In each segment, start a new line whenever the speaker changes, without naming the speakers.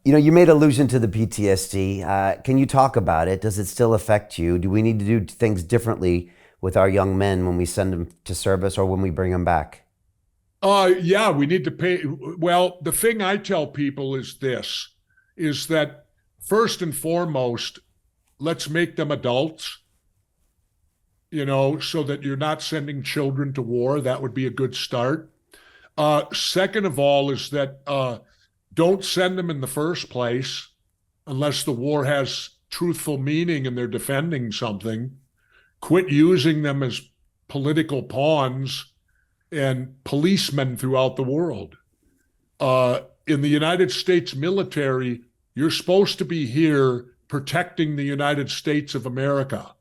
You made allusion to the PTSD. Can you talk about it? Does it still affect you? Do we need to do things differently with our young men when we send them to service or when we bring them back?
Yeah, we need to pay. Well, the thing I tell people is this, is that first and foremost, let's make them adults, so that you're not sending children to war. That would be a good start. Second of all is that don't send them in the first place unless the war has truthful meaning and they're defending something. Quit using them as political pawns and policemen throughout the world. In the United States military, you're supposed to be here protecting the United States of America.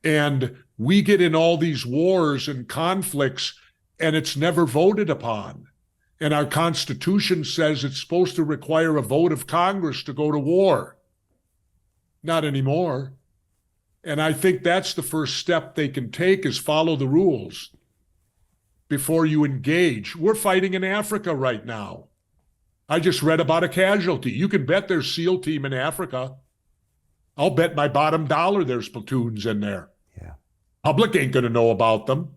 And we get in all these wars and conflicts, and it's never voted upon. And our Constitution says it's supposed to require a vote of Congress to go to war. Not anymore. And I think that's the first step they can take, is follow the rules before you engage. We're fighting in Africa right now. I just read about a casualty. You can bet there's SEAL team in Africa. I'll bet my bottom dollar there's platoons in there.
Yeah.
Public ain't going to know about them,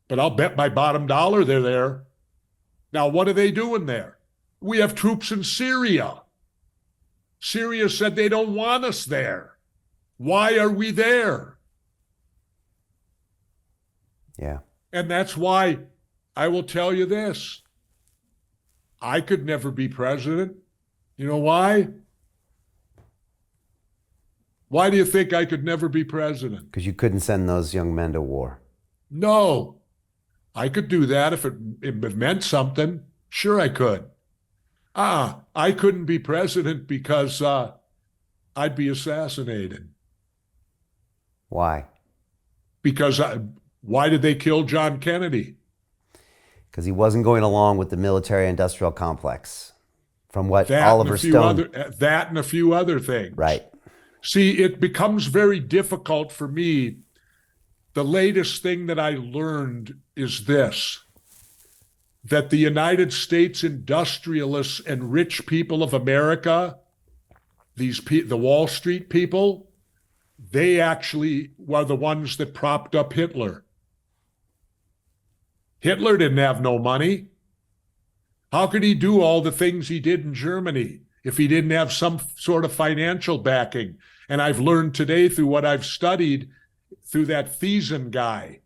but I'll bet my bottom dollar they're there. Now, what are they doing there? We have troops in Syria. Syria said they don't want us there. Why are we there?
Yeah.
And that's why I will tell you this. I could never be president. You know why? Why do you think I could never be president?
Because you couldn't send those young men to war.
No. I could do that if it meant something. Sure, I could. I couldn't be president because I'd be assassinated.
Why?
Because why did they kill John Kennedy?
Because he wasn't going along with the military-industrial complex. From what Oliver Stone...
That and a few other things.
Right.
See, it becomes very difficult for me. The latest thing that I learned is this, that the United States industrialists and rich people of America, the Wall Street people, they actually were the ones that propped up Hitler. Hitler didn't have no money. How could he do all the things he did in Germany if he didn't have some sort of financial backing? And I've learned today through what I've studied through that Thiessen guy,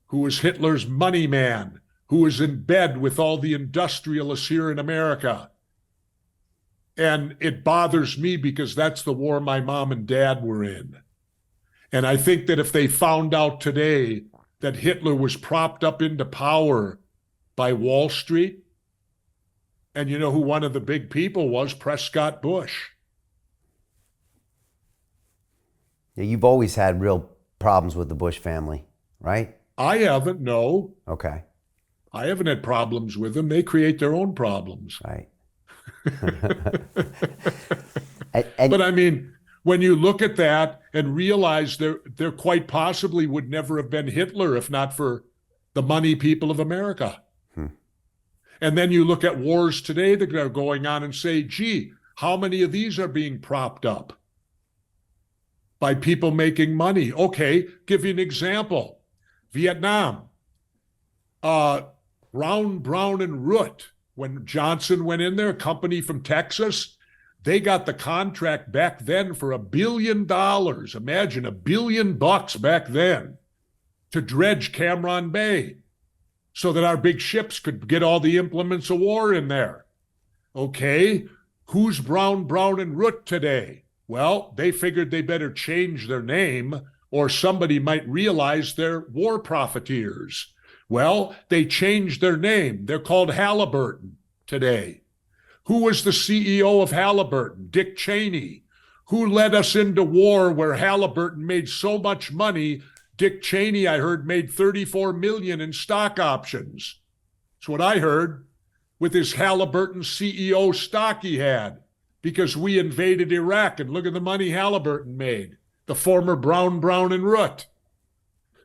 who was Hitler's money man, who was in bed with all the industrialists here in America. And it bothers me because that's the war my mom and dad were in. And I think that if they found out today that Hitler was propped up into power by Wall Street, and you know who one of the big people was? Prescott Bush.
Yeah, you've always had real problems with the Bush family, right?
I haven't, no.
Okay.
I haven't had problems with them. They create their own problems.
Right.
But I mean, when you look at that and realize there quite possibly would never have been Hitler if not for the money people of America. And then you look at wars today that are going on and say, gee, how many of these are being propped up by people making money? Okay, give you an example. Vietnam. Brown, and Root, when Johnson went in there, a company from Texas, they got the contract back then for $1 billion. Imagine $1 billion back then to dredge Cameron Bay so that our big ships could get all the implements of war in there. Okay, who's Brown, and Root today? Well, they figured they better change their name or somebody might realize they're war profiteers. Well, they changed their name. They're called Halliburton today. Who was the CEO of Halliburton? Dick Cheney. Who led us into war where Halliburton made so much money? Dick Cheney, I heard, made $34 million in stock options. That's what I heard, with his Halliburton CEO stock he had, because we invaded Iraq, and look at the money Halliburton made, the former Brown, and Root.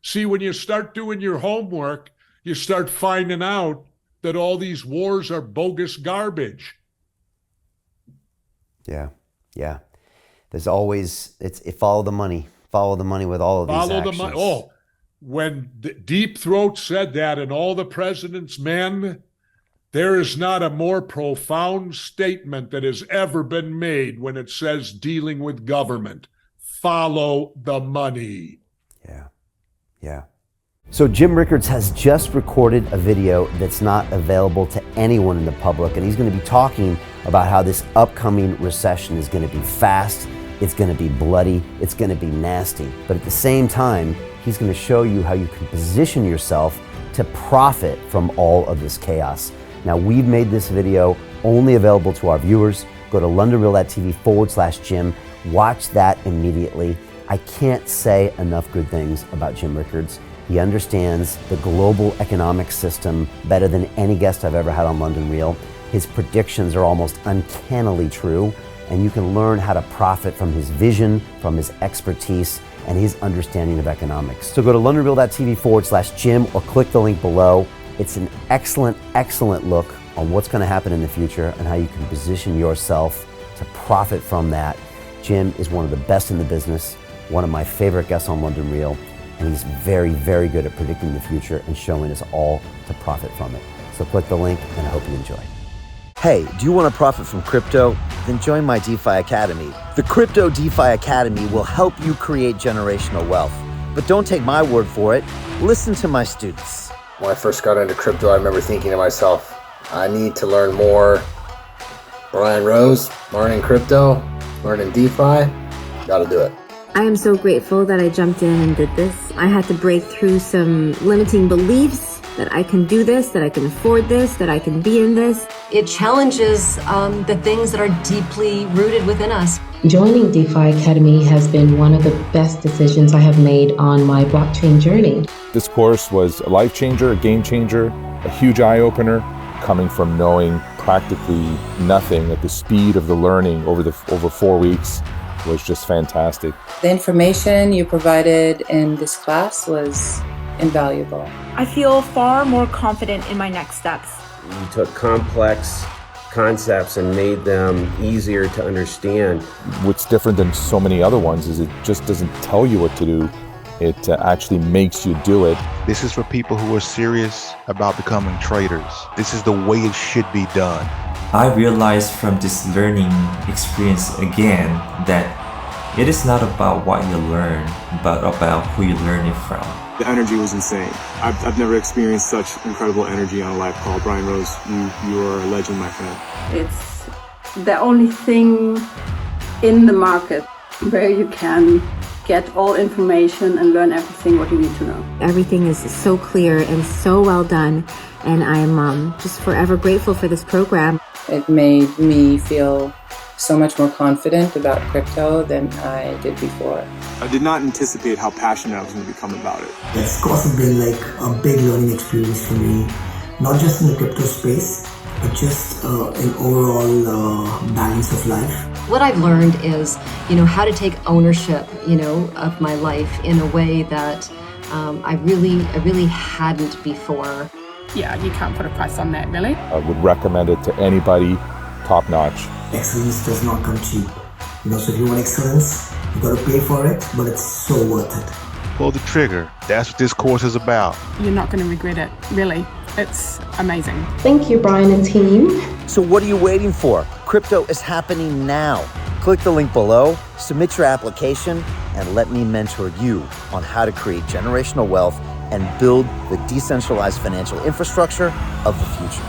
See, when you start doing your homework, you start finding out that all these wars are bogus garbage.
Yeah. Yeah. There's always, follow the money. Follow the money with all of these
Follow the
actions.
money. Oh, when Deep Throat said that in All the President's Men, there is not a more profound statement that has ever been made when it says dealing with government. Follow the money.
Yeah. Yeah. So Jim Rickards has just recorded a video that's not available to anyone in the public, and he's going to be talking about how this upcoming recession is going to be fast, it's going to be bloody, it's going to be nasty. But at the same time, he's going to show you how you can position yourself to profit from all of this chaos. Now, we've made this video only available to our viewers. Go to londonreal.tv/Jim. Watch that immediately. I can't say enough good things about Jim Rickards. He understands the global economic system better than any guest I've ever had on London Real. His predictions are almost uncannily true, and you can learn how to profit from his vision, from his expertise, and his understanding of economics. So go to londonreal.tv/Jim or click the link below. It's an excellent, excellent look on what's going to happen in the future and how you can position yourself to profit from that. Jim is one of the best in the business, one of my favorite guests on London Real, and he's very, very good at predicting the future and showing us all to profit from it. So click the link, and I hope you enjoy. Hey, do you want to profit from crypto? Then join my DeFi Academy. The Crypto DeFi Academy will help you create generational wealth. But don't take my word for it. Listen to my students.
When I first got into crypto, I remember thinking to myself, I need to learn more. Brian Rose, learning crypto, learning DeFi, gotta do it.
I am so grateful that I jumped in and did this. I had to break through some limiting beliefs that I can do this, that I can afford this, that I can be in this.
It challenges the things that are deeply rooted within us.
Joining DeFi Academy has been one of the best decisions I have made on my blockchain journey.
This course was a life changer, a game changer, a huge eye-opener, coming from knowing practically nothing at the speed of the learning over 4 weeks was just fantastic.
The information you provided in this class was invaluable.
I feel far more confident in my next steps.
You took complex concepts and made them easier to understand.
What's different than so many other ones is it just doesn't tell you what to do. It actually makes you do it.
This is for people who are serious about becoming traders. This is the way it should be done.
I realized from this learning experience again that it is not about what you learn, but about who you learn it from.
The energy was insane. I've never experienced such incredible energy on a live call. Brian Rose, you are a legend, my friend.
It's the only thing in the market where you can get all information and learn everything what you need to know.
Everything is so clear and so well done, and I'm just forever grateful for this program.
It made me feel so much more confident about crypto than I did before.
I did not anticipate how passionate I was going to become about it.
It's also been like a big learning experience for me, not just in the crypto space, but just an overall balance of life.
What I've learned is, how to take ownership, of my life in a way that I really hadn't before.
Yeah, you can't put a price on that, really.
I would recommend it to anybody, top notch.
Excellence does not come cheap. So if you want excellence, you got to pay for it, but it's so worth it.
Pull the trigger. That's what this course is about.
You're not going to regret it, really. It's amazing.
Thank you, Brian and team.
So what are you waiting for? Crypto is happening now. Click the link below, submit your application, and let me mentor you on how to create generational wealth and build the decentralized financial infrastructure of the future.